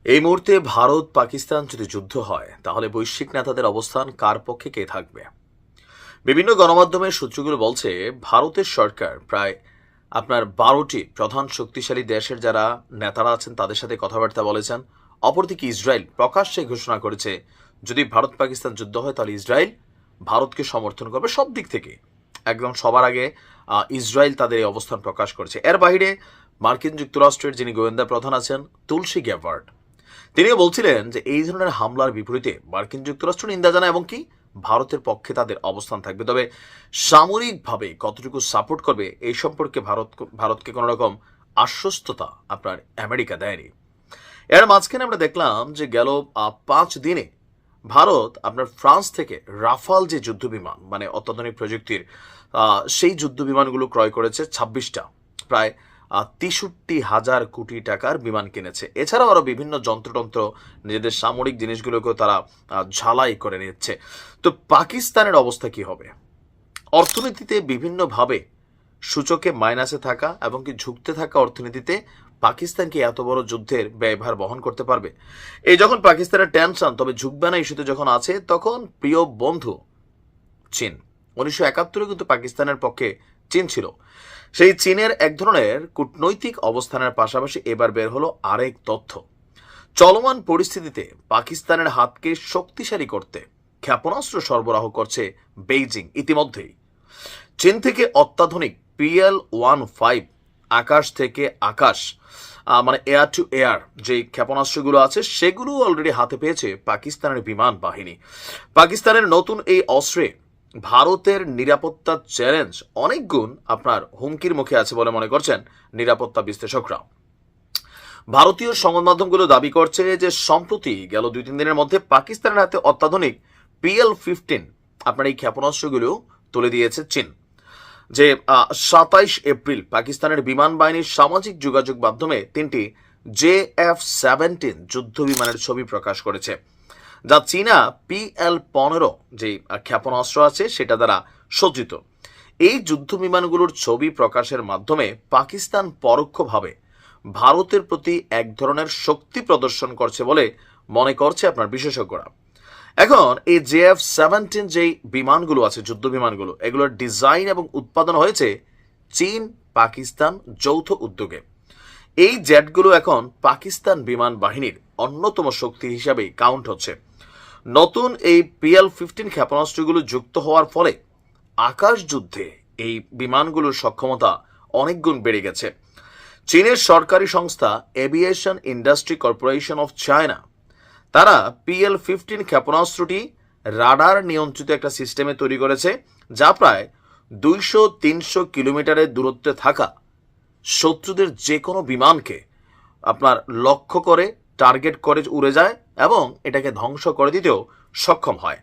এই মুহূর্তে ভারত পাকিস্তান যদি যুদ্ধ হয় তাহলে বৈশ্বিক নেতাদের অবস্থান কার পক্ষে কে থাকবে? বিভিন্ন গণমাধ্যমের সূত্রগুলো বলছে ভারতের সরকার প্রায় 12টি প্রধান শক্তিশালী দেশের যারা নেতারা আছেন তাদের সাথে কথাবার্তা বলেছেন। অপরদিকে ইসরায়েল প্রকাশ্যে ঘোষণা করেছে যদি ভারত পাকিস্তান যুদ্ধ হয় তাহলে ইসরায়েল ভারতকে সমর্থন করবে সব দিক থেকে। একদম সবার আগে ইসরায়েল তাদের এই অবস্থান প্রকাশ করেছে। এর বাইরে মার্কিন যুক্তরাষ্ট্রের যিনি গোয়েন্দা প্রধান আছেন তুলসী গ্যাবার্ড, তিনিও বলছিলেন যে এই ধরনের হামলার বিপরীতে মার্কিন যুক্তরাষ্ট্র নিন্দা জানায় এবং কি ভারতের পক্ষে তাদের অবস্থান থাকবে। তবে সামরিকভাবে কতটুকু সাপোর্ট করবে এই সম্পর্কে ভারতকে কোনো রকম আশ্বস্ততা আমেরিকা দেয়নি। এর মাঝখানে আমরা দেখলাম যে গেল 5 দিনে ভারত ফ্রান্স থেকে রাফাল যে যুদ্ধ বিমান মানে অত্যাধুনিক প্রযুক্তির সেই যুদ্ধ বিমানগুলো ক্রয় করেছে 26টা, প্রায় 63,000 কোটি টাকার বিমান কিনেছে। এছাড়াও আরো বিভিন্ন যন্ত্রতন্ত্র নিজেদের সামরিক জিনিসগুলোকেও তারা ঝালাই করে নিচ্ছে। তো পাকিস্তানের অবস্থা কি হবে? অর্থনীতিতে বিভিন্নভাবে সূচকে মাইনাসে থাকা এবং কি ঝুঁকতে থাকা অর্থনীতিতে পাকিস্তান কি এত বড় যুদ্ধের ব্যয়ভার বহন করতে পারবে? এই যখন পাকিস্তানের টেনশন, তবে ঝুঁকবে না ইস্যুতে যখন আছে, তখন প্রিয় বন্ধু চীন। 1971 কিন্তু পাকিস্তানের পক্ষে চীন ছিল। সেই চীনের এক ধরনের কূটনৈতিক অবস্থানের পাশাপাশি এবার বের হলো আরেক তথ্য। চলমান পরিস্থিতিতে পাকিস্তানের হাতকে শক্তিশালী করতে ক্ষেপণাস্ত্র সরবরাহ করছে বেইজিং ইতিমধ্যেই। চীন থেকে অত্যাধুনিক PL-15 আকাশ থেকে আকাশ মানে এয়ার টু এয়ার যে ক্ষেপণাস্ত্রগুলো আছে সেগুলো অলরেডি হাতে পেয়েছে পাকিস্তানের বিমান বাহিনী। পাকিস্তানের নতুন এই অস্ত্রে ভারতের নিরাপত্তা চ্যালেঞ্জ অনেক গুণ হুমকির মুখে আছে বলে মনে করছেন নিরাপত্তা বিশ্লেষকরা। ভারতীয় সংবাদ মাধ্যমগুলো দাবি করছে যে সম্প্রতি গেল 2-3 দিনের মধ্যে পাকিস্তানের হাতে অত্যাধুনিক PL-15 এই ক্ষেপণাস্ত্রগুলো তুলে দিয়েছে চীন। যে 27 এপ্রিল পাকিস্তানের বিমান বাহিনীর সামাজিক যোগাযোগ মাধ্যমে 3টি JF-17 যুদ্ধ বিমানের ছবি প্রকাশ করেছে, যা চীনা PL-15 যে ক্ষেপণাস্ত্র আছে সেটা দ্বারা সজ্জিত। এই যুদ্ধ বিমানগুলোর ছবি প্রকাশের মাধ্যমে পাকিস্তান পরোক্ষভাবে ভারতের প্রতি এক ধরনের শক্তি প্রদর্শন করছে বলে মনে করছে বিশেষজ্ঞরা। এখন এই JF-17 যেই বিমানগুলো আছে যুদ্ধ বিমানগুলো, এগুলোর ডিজাইন এবং উৎপাদন হয়েছে চীন পাকিস্তান যৌথ উদ্যোগে। এই জেটগুলো এখন পাকিস্তান বিমান বাহিনীর অন্যতম শক্তি হিসাবে কাউন্ট হচ্ছে। নতুন এই PL-15 ক্ষেপণাস্ত্রগুলো যুক্ত হওয়ার ফলে আকাশ যুদ্ধে এই বিমানগুলোর সক্ষমতা অনেক গুণ বেড়ে গেছে। চীনের সরকারি সংস্থা aviation industry corporation of China তারা PL-15 ক্ষেপণাস্ত্রটি রাডার নিয়ন্ত্রিত একটা সিস্টেমে তৈরি করেছে, যা প্রায় 200-300 কিলোমিটারের দূরত্বে থাকা শত্রুদের যে কোনো বিমানকে লক্ষ্য করে টার্গেট করে উড়ে যায় এবং এটাকে ধ্বংস করে দিতেও সক্ষম হয়।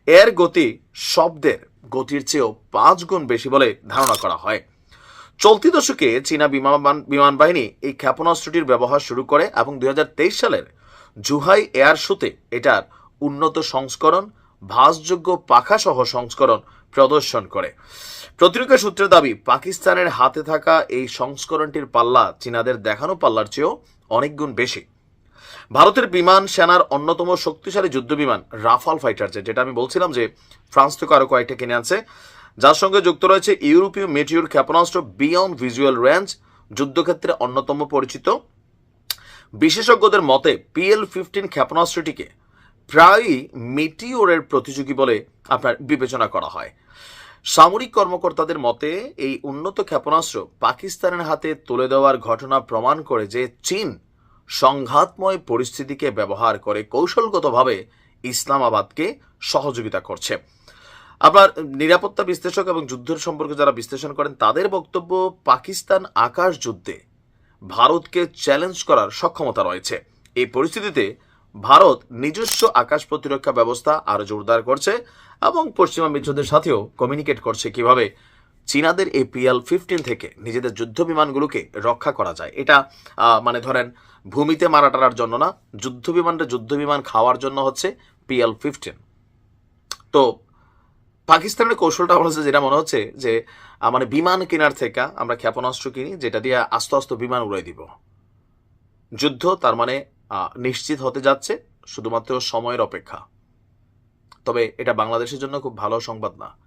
এর গতি শব্দের গতির চেয়েও 5 গুণ বেশি বলে ধারণা করা হয়। চলতি দশকে চীনা বিমান বাহিনী এই ক্ষেপণাস্ত্রটির ব্যবহার শুরু করে এবং 2023 সালের জুহাই এয়ার শোতে এটার উন্নত সংস্করণ ভাসযোগ্য পাখা সহ সংস্করণ প্রদর্শন করে। প্রতিরক্ষা সূত্রের দাবি পাকিস্তানের হাতে থাকা এই সংস্করণটির পাল্লা চীনাদের দেখানো পাল্লার চেয়েও অনেক গুণ বেশি। ভারতের বিমান সেনার অন্যতম শক্তিশালী যুদ্ধ বিমান রাফাল ফাইটার জেট, যেটা আমি বলছিলাম যে ফ্রান্স থেকে আরো কয়েকটা কিনে আনছে, যার সঙ্গে যুক্ত রয়েছে ইউরোপীয় মেটিওর ক্ষেপণাস্ত্র বিয়ন্ড ভিজুয়াল রেঞ্জ, যুদ্ধক্ষেত্রে অন্যতম পরিচিত। বিশেষজ্ঞদের মতে PL-15 ক্ষেপণাস্ত্রটিকে প্রায়ই মেটিওরের প্রতিযোগী বলে বিবেচনা করা হয়। সামরিক কর্মকর্তাদের মতে এই উন্নত ক্ষেপণাস্ত্র পাকিস্তানের হাতে তুলে দেওয়ার ঘটনা প্রমাণ করে যে চীন সংঘাতময় পরিস্থিতিকে ব্যবহার করে কৌশলগতভাবে ইসলামাবাদকে সহযোগিতা করছে। নিরাপত্তা বিশ্লেষক এবং যুদ্ধের সম্পর্কে যারা বিশ্লেষণ করেন তাদের বক্তব্য পাকিস্তান আকাশ যুদ্ধে ভারতকে চ্যালেঞ্জ করার সক্ষমতা রয়েছে। এই পরিস্থিতিতে ভারত নিজস্ব আকাশ প্রতিরক্ষা ব্যবস্থা আরো জোরদার করছে এবং পশ্চিমা মিত্রদের সাথেও কমিউনিকেট করছে কিভাবে চীনাদের এই PL-15 থেকে নিজেদের যুদ্ধ বিমানগুলোকে রক্ষা করা যায়। এটা ধরেন ভূমিতে মারা টারার জন্য না, যুদ্ধ বিমান খাওয়ার জন্য হচ্ছে PL-15। তো পাকিস্তানের কৌশলটা হচ্ছে যেটা মনে হচ্ছে যে বিমান কেনার থেকে আমরা ক্ষেপণাস্ত্র কিনি যেটা দিয়ে আস্তে আস্তে বিমান উড়াই দিব। যুদ্ধ তার নিশ্চিত হতে যাচ্ছে, শুধুমাত্র সময়ের অপেক্ষা। তবে এটা বাংলাদেশের জন্য খুব ভালো সংবাদ না।